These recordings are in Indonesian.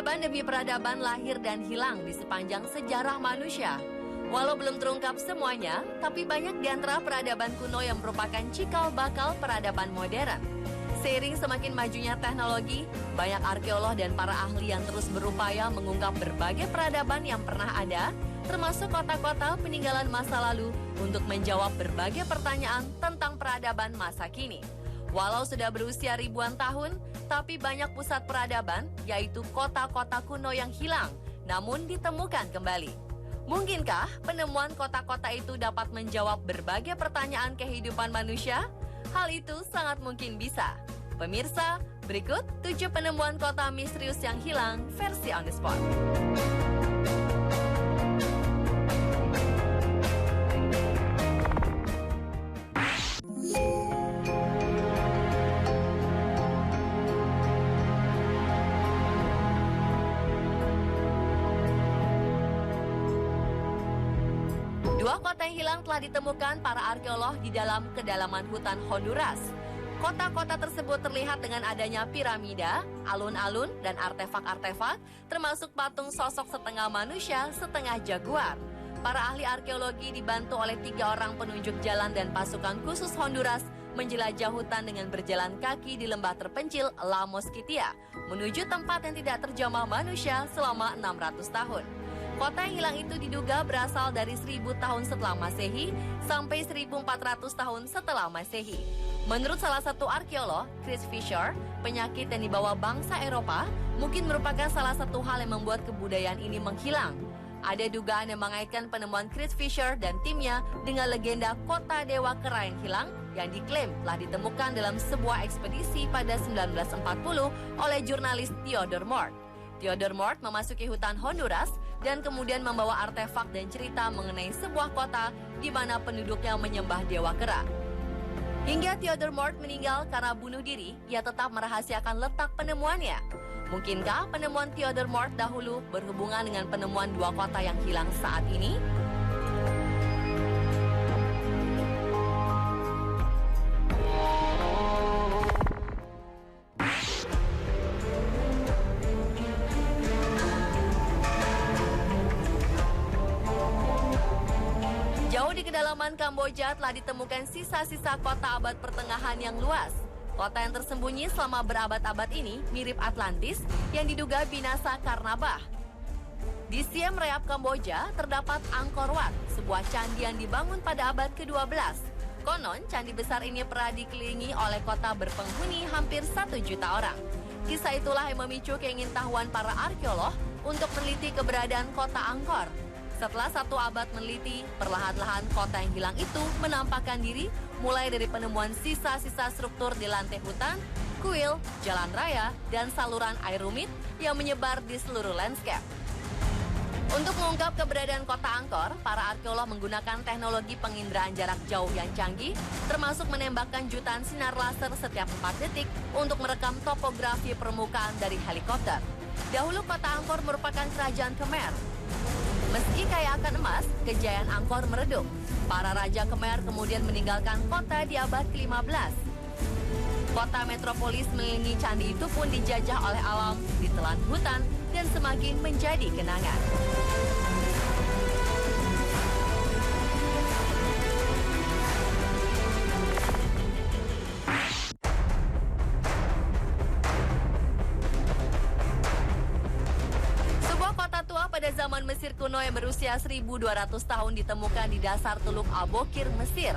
Peradaban demi peradaban lahir dan hilang di sepanjang sejarah manusia. Walau belum terungkap semuanya, tapi banyak di antara peradaban kuno yang merupakan cikal bakal peradaban modern. Seiring semakin majunya teknologi, banyak arkeolog dan para ahli yang terus berupaya mengungkap berbagai peradaban yang pernah ada, termasuk kota-kota peninggalan masa lalu untuk menjawab berbagai pertanyaan tentang peradaban masa kini. Walau sudah berusia ribuan tahun, tapi banyak pusat peradaban, yaitu kota-kota kuno yang hilang, namun ditemukan kembali. Mungkinkah penemuan kota-kota itu dapat menjawab berbagai pertanyaan kehidupan manusia? Hal itu sangat mungkin bisa. Pemirsa, berikut 7 penemuan kota misterius yang hilang versi On The Spot. Dua kota yang hilang telah ditemukan para arkeolog di dalam kedalaman hutan Honduras. Kota-kota tersebut terlihat dengan adanya piramida, alun-alun, dan artefak-artefak, termasuk patung sosok setengah manusia, setengah jaguar. Para ahli arkeologi dibantu oleh 3 orang penunjuk jalan dan pasukan khusus Honduras menjelajah hutan dengan berjalan kaki di lembah terpencil La Mosquitia, menuju tempat yang tidak terjamah manusia selama 600 tahun. Kota yang hilang itu diduga berasal dari 1000 tahun setelah Masehi sampai 1400 tahun setelah Masehi. Menurut salah satu arkeolog, Chris Fisher, penyakit yang dibawa bangsa Eropa mungkin merupakan salah satu hal yang membuat kebudayaan ini menghilang. Ada dugaan yang mengaitkan penemuan Chris Fisher dan timnya dengan legenda kota Dewa Kera yang hilang yang diklaim telah ditemukan dalam sebuah ekspedisi pada 1940 oleh jurnalis Theodore Mort. Theodore Mort memasuki hutan Honduras dan kemudian membawa artefak dan cerita mengenai sebuah kota di mana penduduknya menyembah Dewa Kera. Hingga Theodore Mort meninggal karena bunuh diri, ia tetap merahasiakan letak penemuannya. Mungkinkah penemuan Theodore Mort dahulu berhubungan dengan penemuan 2 kota yang hilang saat ini? Jauh di kedalaman Kamboja telah ditemukan sisa-sisa kota abad pertengahan yang luas. Kota yang tersembunyi selama berabad-abad ini mirip Atlantis yang diduga binasa karena bah. Di Siem Reap, Kamboja, terdapat Angkor Wat, sebuah candi yang dibangun pada abad ke-12. Konon, candi besar ini pernah dikelilingi oleh kota berpenghuni hampir 1 juta orang. Kisah itulah yang memicu keingintahuan para arkeolog untuk meneliti keberadaan kota Angkor. Setelah 1 abad meneliti, perlahan-lahan kota yang hilang itu menampakkan diri, mulai dari penemuan sisa-sisa struktur di lantai hutan, kuil, jalan raya, dan saluran air rumit yang menyebar di seluruh landscape. Untuk mengungkap keberadaan kota Angkor, para arkeolog menggunakan teknologi penginderaan jarak jauh yang canggih, termasuk menembakkan jutaan sinar laser setiap 4 detik untuk merekam topografi permukaan dari helikopter. Dahulu kota Angkor merupakan kerajaan Khmer. Meski kaya akan emas, kejayaan Angkor meredup. Para raja Khmer kemudian meninggalkan kota di abad ke-15. Kota metropolis mengelilingi candi itu pun dijajah oleh alam, ditelan hutan, dan semakin menjadi kenangan. Pada zaman Mesir kuno yang berusia 1200 tahun ditemukan di dasar Teluk Abokir, Mesir.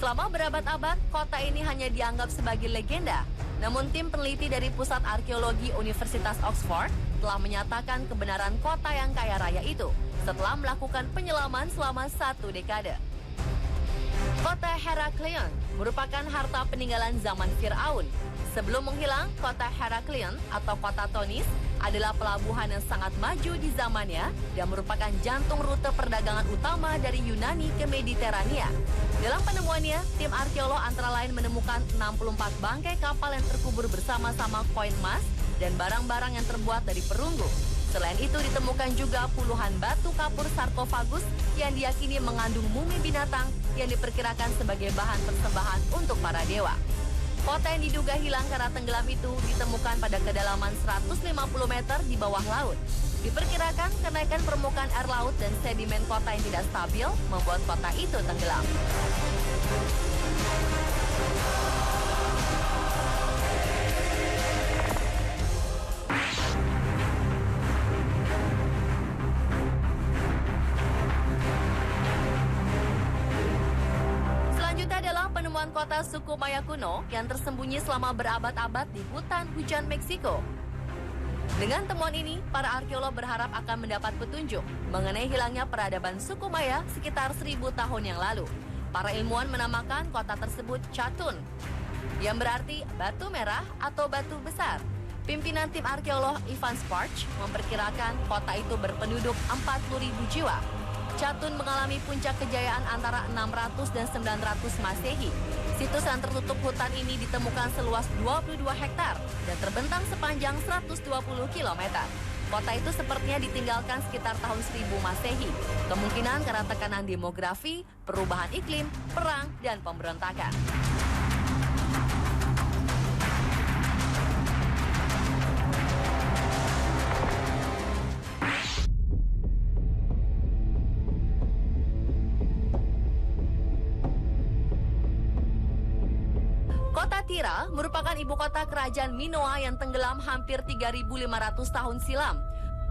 Selama berabad-abad, kota ini hanya dianggap sebagai legenda. Namun tim peneliti dari Pusat Arkeologi Universitas Oxford telah menyatakan kebenaran kota yang kaya raya itu setelah melakukan penyelaman selama 1 dekade. Kota Heraklion merupakan harta peninggalan zaman Fir'aun. Sebelum menghilang, kota Heraklion atau kota Tonis adalah pelabuhan yang sangat maju di zamannya dan merupakan jantung rute perdagangan utama dari Yunani ke Mediterania. Dalam penemuannya, tim arkeolog antara lain menemukan 64 bangkai kapal yang terkubur bersama-sama koin emas dan barang-barang yang terbuat dari perunggu. Selain itu ditemukan juga puluhan batu kapur sarkofagus yang diyakini mengandung mumi binatang yang diperkirakan sebagai bahan persembahan untuk para dewa. Kota yang diduga hilang karena tenggelam itu ditemukan pada kedalaman 150 meter di bawah laut. Diperkirakan kenaikan permukaan air laut dan sedimen kota yang tidak stabil membuat kota itu tenggelam. Penemuan kota suku Maya kuno yang tersembunyi selama berabad-abad di hutan hujan Meksiko. Dengan temuan ini, para arkeolog berharap akan mendapat petunjuk mengenai hilangnya peradaban suku Maya sekitar 1000 tahun yang lalu. Para ilmuwan menamakan kota tersebut Chatun, yang berarti batu merah atau batu besar. Pimpinan tim arkeolog Ivan Sparch memperkirakan kota itu berpenduduk 40.000 jiwa. Chatun mengalami puncak kejayaan antara 600 dan 900 Masehi. Situs yang tertutup hutan ini ditemukan seluas 22 hektar dan terbentang sepanjang 120 km. Kota itu sepertinya ditinggalkan sekitar tahun 1000 Masehi. Kemungkinan karena tekanan demografi, perubahan iklim, perang, dan pemberontakan. Kota Tira merupakan ibu kota kerajaan Minoa yang tenggelam hampir 3.500 tahun silam.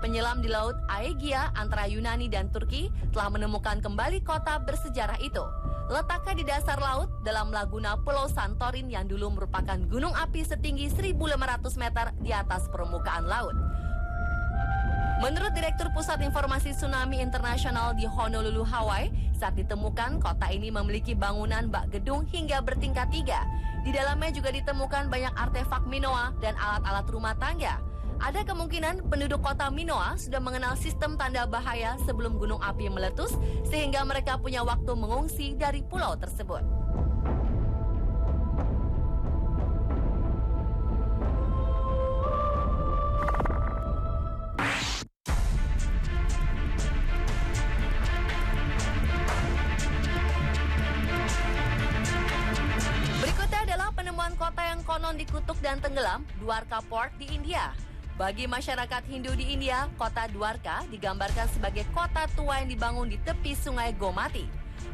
Penyelam di Laut Aegea antara Yunani dan Turki telah menemukan kembali kota bersejarah itu. Letaknya di dasar laut dalam laguna Pulau Santorin yang dulu merupakan gunung api setinggi 1.500 meter di atas permukaan laut. Menurut Direktur Pusat Informasi Tsunami Internasional di Honolulu, Hawaii, saat ditemukan kota ini memiliki bangunan bak gedung hingga bertingkat 3. Di dalamnya juga ditemukan banyak artefak Minoa dan alat-alat rumah tangga. Ada kemungkinan penduduk kota Minoa sudah mengenal sistem tanda bahaya sebelum gunung api meletus, sehingga mereka punya waktu mengungsi dari pulau tersebut. Kota yang konon dikutuk dan tenggelam, Dwarka Port di India. Bagi masyarakat Hindu di India, kota Dwarka digambarkan sebagai kota tua yang dibangun di tepi sungai Gomati.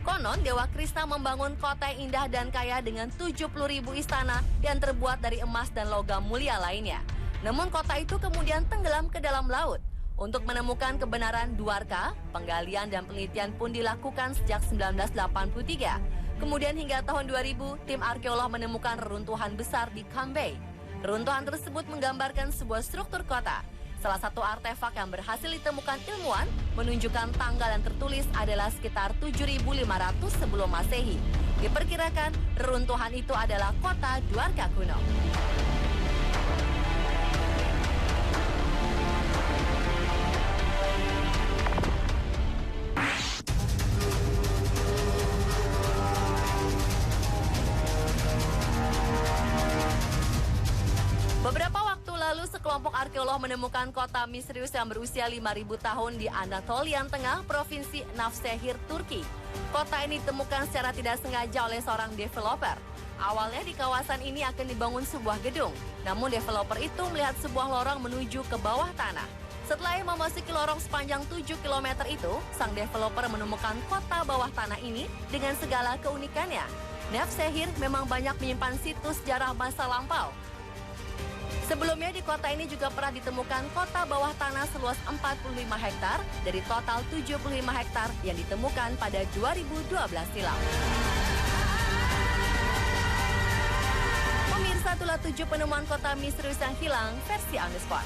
Konon, Dewa Krishna membangun kota yang indah dan kaya dengan 70.000 istana yang terbuat dari emas dan logam mulia lainnya. Namun kota itu kemudian tenggelam ke dalam laut. Untuk menemukan kebenaran Dwarka, penggalian dan penelitian pun dilakukan sejak 1983. Kemudian hingga tahun 2000, tim arkeolog menemukan reruntuhan besar di Cambay. Reruntuhan tersebut menggambarkan sebuah struktur kota. Salah satu artefak yang berhasil ditemukan ilmuwan menunjukkan tanggal yang tertulis adalah sekitar 7.500 sebelum Masehi. Diperkirakan reruntuhan itu adalah kota Dwarka kuno. Beberapa waktu lalu, sekelompok arkeolog menemukan kota misterius yang berusia 5.000 tahun di Anatolian Tengah, Provinsi Nevşehir, Turki. Kota ini ditemukan secara tidak sengaja oleh seorang developer. Awalnya di kawasan ini akan dibangun sebuah gedung, namun developer itu melihat sebuah lorong menuju ke bawah tanah. Setelah memasuki lorong sepanjang 7 km itu, sang developer menemukan kota bawah tanah ini dengan segala keunikannya. Nevşehir memang banyak menyimpan situs sejarah masa lampau. Sebelumnya di kota ini juga pernah ditemukan kota bawah tanah seluas 45 hektar dari total 75 hektar yang ditemukan pada 2012 silam. Pemirsa, itulah 7 penemuan kota misterius yang hilang versi On The Spot.